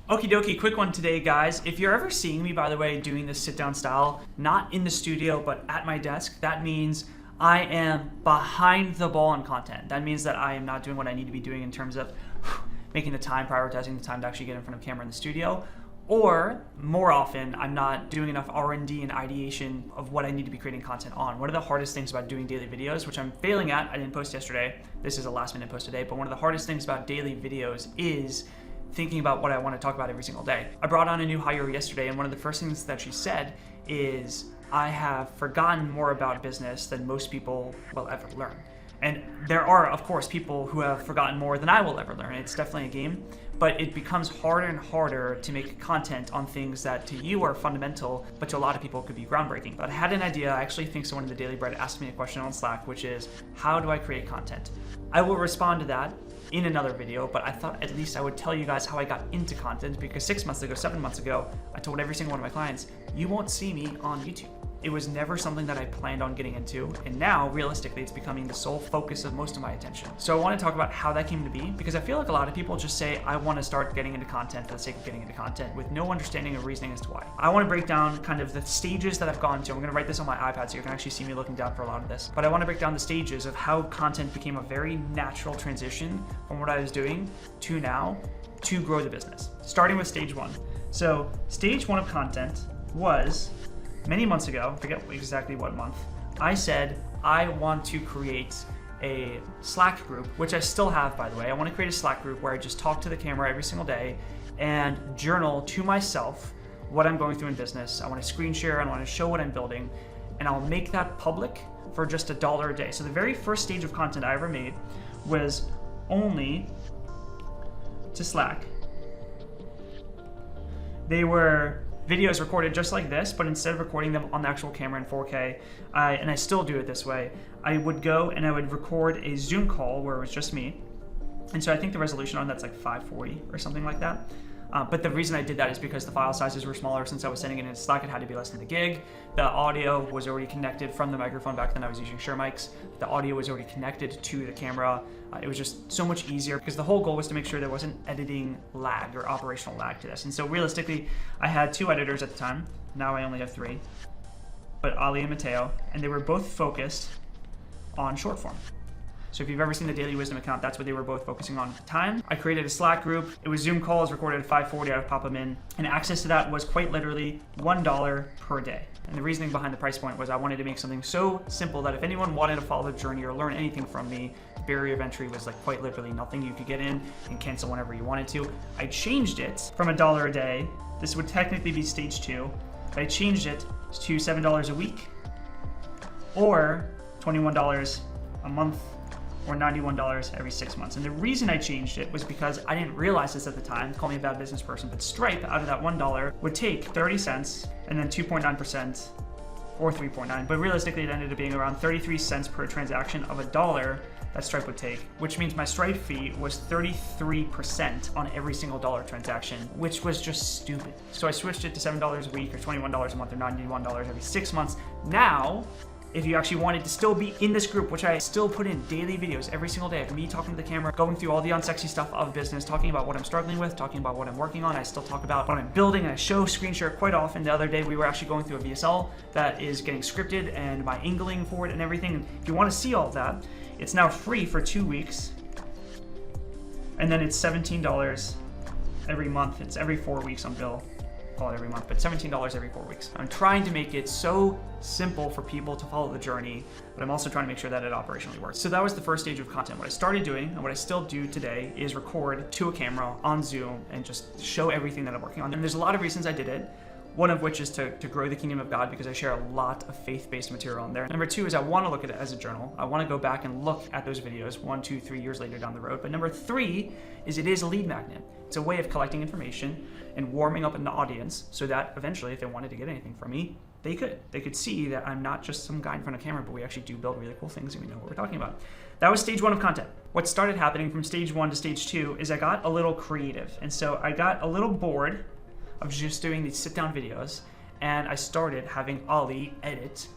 Okie dokie, quick one today, guys. If you're ever seeing me, by the way, doing this sit-down style, not in the studio, but at my desk, that means I am behind the ball on content. That means that I am not doing what I need to be doing in terms of making the time, prioritizing the time to actually get in front of camera in the studio. Or, more often, I'm not doing enough R&D and ideation of what I need to be creating content on. One of the hardest things about doing daily videos, which I'm failing at, I didn't post yesterday, this is a last minute post today, but one of the hardest things about daily videos is thinking about what I want to talk about every single day. I brought on a new hire yesterday, and one of the first things that she said is, I have forgotten more about business than most people will ever learn. And there are, of course, people who have forgotten more than I will ever learn. It's definitely a game, but it becomes harder and harder to make content on things that to you are fundamental, but to a lot of people could be groundbreaking. But I had an idea. I actually think someone in the Daily Bread asked me a question on Slack, which is, how do I create content? I will respond to that in another video, but I thought at least I would tell you guys how I got into content, because 6 months ago, 7 months ago, I told every single one of my clients, you won't see me on YouTube. It was never something that I planned on getting into, and now, realistically, it's becoming the sole focus of most of my attention. So I want to talk about how that came to be, because I feel like a lot of people just say, I want to start getting into content for the sake of getting into content, with no understanding or reasoning as to why. I want to break down kind of the stages that I've gone to. I'm going to write this on my iPad so you can actually see me looking down for a lot of this. But I want to break down the stages of how content became a very natural transition from what I was doing to now to grow the business. Starting with stage one. So stage one of content was many months ago, I forget exactly what month, I said I want to create a Slack group, which I still have, by the way. I want to create a Slack group where I just talk to the camera every single day and journal to myself what I'm going through in business. I want to screen share, I want to show what I'm building, and I'll make that public for just $1 a day. So the very first stage of content I ever made was only to Slack. They were videos recorded just like this, but instead of recording them on the actual camera in 4K, and I still do it this way, I would go and I would record a Zoom call where it was just me. And so I think the resolution on that's like 540 or something like that. But the reason I did that is because the file sizes were smaller. Since I was sending it in Slack, it had to be less than a gig. The audio was already connected from the microphone. Back then I was using Shure mics. The audio was already connected to the camera. It was just so much easier, because the whole goal was to make sure there wasn't editing lag or operational lag to this. And so realistically, I had 2 editors at the time. Now I only have 3, but Ali and Mateo, and they were both focused on short form. So if you've ever seen the Daily Wisdom account, that's what they were both focusing on at the time. I created a Slack group. It was Zoom calls recorded at 540. I would pop them in. And access to that was quite literally $1 per day. And the reasoning behind the price point was I wanted to make something so simple that if anyone wanted to follow the journey or learn anything from me, the barrier of entry was like quite literally nothing. You could get in and cancel whenever you wanted to. I changed it from $1 a day. This would technically be stage 2. But I changed it to $7 a week or $21 a month, or $91 every 6 months. And the reason I changed it was because I didn't realize this at the time, call me a bad business person, but Stripe, out of that $1, would take 30 cents and then 2.9% or 3.9, but realistically it ended up being around 33 cents per transaction of $1 that Stripe would take, which means my Stripe fee was 33% on every single dollar transaction, which was just stupid. So I switched it to $7 a week or $21 a month or $91 every 6 months. Now, if you actually wanted to still be in this group, which I still put in daily videos every single day of me talking to the camera, going through all the unsexy stuff of business, talking about what I'm struggling with, talking about what I'm working on. I still talk about what I'm building, and I show screen share quite often. The other day, we were actually going through a VSL that is getting scripted and my angling for it and everything. And if you want to see all of that, it's now free for 2 weeks. And then it's $17 every month. It's every 4 weeks on bill. Call it every month, but $17 every 4 weeks. I'm trying to make it so simple for people to follow the journey, but I'm also trying to make sure that it operationally works. So that was the first stage of content. What I started doing, and what I still do today, is record to a camera on Zoom and just show everything that I'm working on. And there's a lot of reasons I did it. One of which is to grow the kingdom of God, because I share a lot of faith-based material on there. Number 2 is I want to look at it as a journal. I want to go back and look at those videos 1, 2, 3 years later down the road. But number 3 is it is a lead magnet. It's a way of collecting information and warming up an audience so that eventually, if they wanted to get anything from me, they could see that I'm not just some guy in front of camera, but we actually do build really cool things and we know what we're talking about. That was stage 1 of content. What started happening from stage 1 to stage 2 is I got a little creative. And so I got a little bored of just doing these sit-down videos, and I started having Ali edit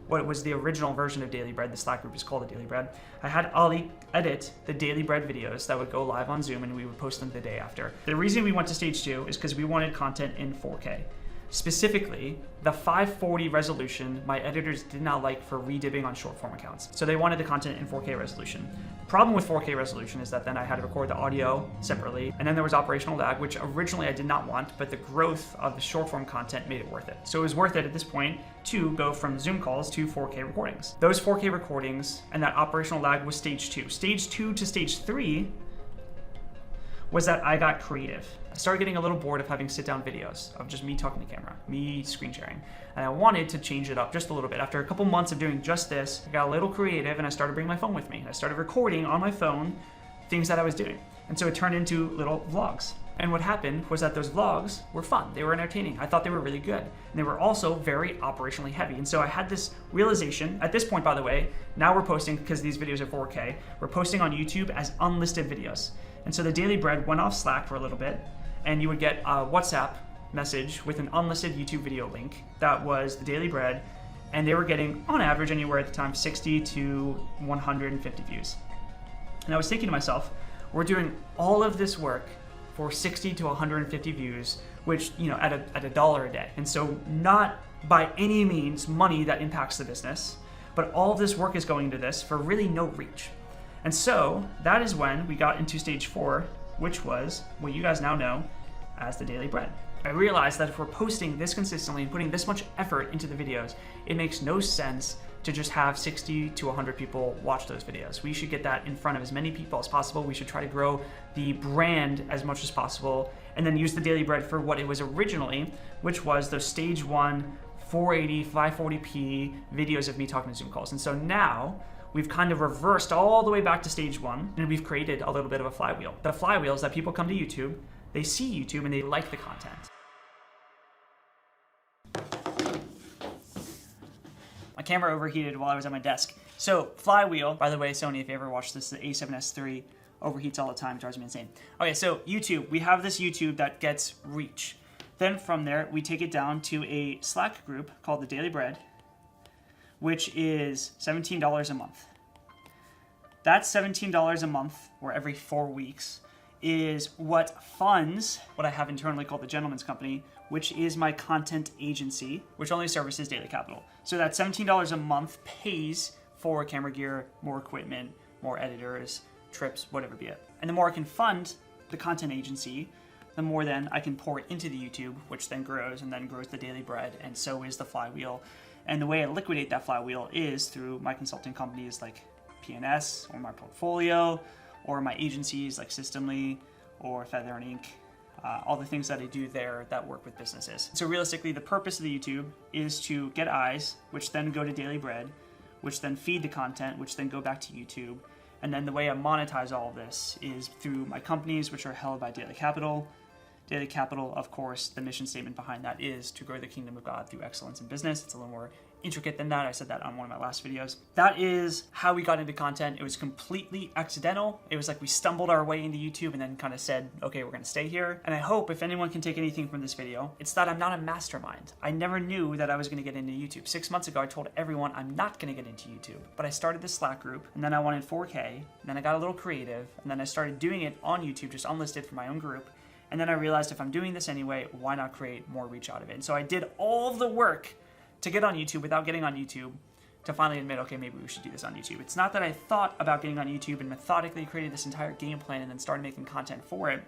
what was the original version of Daily Bread. The Slack group is called the Daily Bread. I had Ollie edit the Daily Bread videos that would go live on Zoom, and we would post them the day after. The reason we went to stage 2 is because we wanted content in 4K. Specifically, the 540 resolution my editors did not like for redibbing on short form accounts. So they wanted the content in 4K resolution. The problem with 4K resolution is that then I had to record the audio separately, and then there was operational lag, which originally I did not want, but the growth of the short form content made it worth it. So it was worth it at this point to go from Zoom calls to 4K recordings. Those 4K recordings and that operational lag was stage 2. Stage 2 to stage 3 was that I got creative. I started getting a little bored of having sit-down videos of just me talking to camera, me screen sharing. And I wanted to change it up just a little bit. After a couple months of doing just this, I got a little creative and I started bringing my phone with me. I started recording on my phone things that I was doing. And so it turned into little vlogs. And what happened was that those vlogs were fun. They were entertaining. I thought they were really good. And they were also very operationally heavy. And so I had this realization, at this point, by the way, now we're posting, because these videos are 4K, we're posting on YouTube as unlisted videos. And so the Daily Bread went off Slack for a little bit, and you would get a WhatsApp message with an unlisted YouTube video link that was the Daily Bread, and they were getting, on average anywhere at the time, 60 to 150 views. And I was thinking to myself, we're doing all of this work for 60 to 150 views, which, at a dollar a day. And so not by any means money that impacts the business, but all of this work is going into this for really no reach. And so that is when we got into stage 4, which was what you guys now know as the Daily Bread. I realized that if we're posting this consistently and putting this much effort into the videos, it makes no sense to just have 60 to 100 people watch those videos. We should get that in front of as many people as possible. We should try to grow the brand as much as possible, and then use the Daily Bread for what it was originally, which was those stage 1, 480, 540p videos of me talking to Zoom calls. And so now, we've kind of reversed all the way back to stage 1, and we've created a little bit of a flywheel. The flywheel is that people come to YouTube, they see YouTube, and they like the content. My camera overheated while I was at my desk. So flywheel, by the way, Sony, if you ever watch this, the A7S III overheats all the time, drives me insane. Okay, so YouTube, we have this YouTube that gets reach. Then from there, we take it down to a Slack group called the Daily Bread, which is $17 a month. That $17 a month, or every 4 weeks, is what funds what I have internally called the Gentleman's Company, which is my content agency, which only services Daily Capital. So that $17 a month pays for camera gear, more equipment, more editors, trips, whatever be it. And the more I can fund the content agency, the more then I can pour it into the YouTube, which then grows, and then grows the Daily Bread, and so is the flywheel. And the way I liquidate that flywheel is through my consulting companies like PNS, or my portfolio, or my agencies like Systemly or Feather and Ink, all the things that I do there that work with businesses. So realistically, the purpose of the YouTube is to get eyes, which then go to Daily Bread, which then feed the content, which then go back to YouTube. And then the way I monetize all of this is through my companies, which are held by Daily Capital. Daily Capital, of course, the mission statement behind that is to grow the kingdom of God through excellence in business. It's a little more intricate than that. I said that on one of my last videos. That is how we got into content. It was completely accidental. It was like we stumbled our way into YouTube and then kind of said, okay, we're going to stay here. And I hope if anyone can take anything from this video, it's that I'm not a mastermind. I never knew that I was going to get into YouTube. 6 months ago, I told everyone I'm not going to get into YouTube. But I started this Slack group, and then I wanted 4K, and then I got a little creative, and then I started doing it on YouTube, just unlisted for my own group. And then I realized if I'm doing this anyway, why not create more reach out of it? And so I did all the work to get on YouTube without getting on YouTube, to finally admit, okay, maybe we should do this on YouTube. It's not that I thought about getting on YouTube and methodically created this entire game plan and then started making content for it.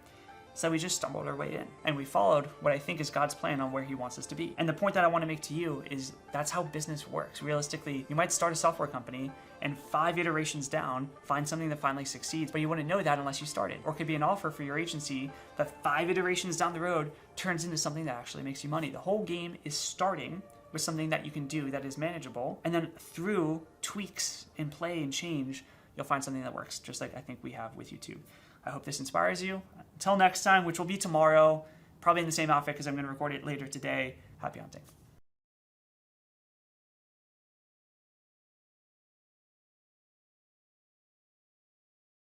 It's that we just stumbled our way in, and we followed what I think is God's plan on where he wants us to be. And the point that I want to make to you is that's how business works. Realistically, you might start a software company and 5 iterations down, find something that finally succeeds, but you wouldn't know that unless you started. Or it could be an offer for your agency that 5 iterations down the road turns into something that actually makes you money. The whole game is starting with something that you can do that is manageable, and then through tweaks and play and change, you'll find something that works, just like I think we have with YouTube. I hope this inspires you. Until next time, which will be tomorrow, probably in the same outfit because I'm going to record it later today. Happy hunting.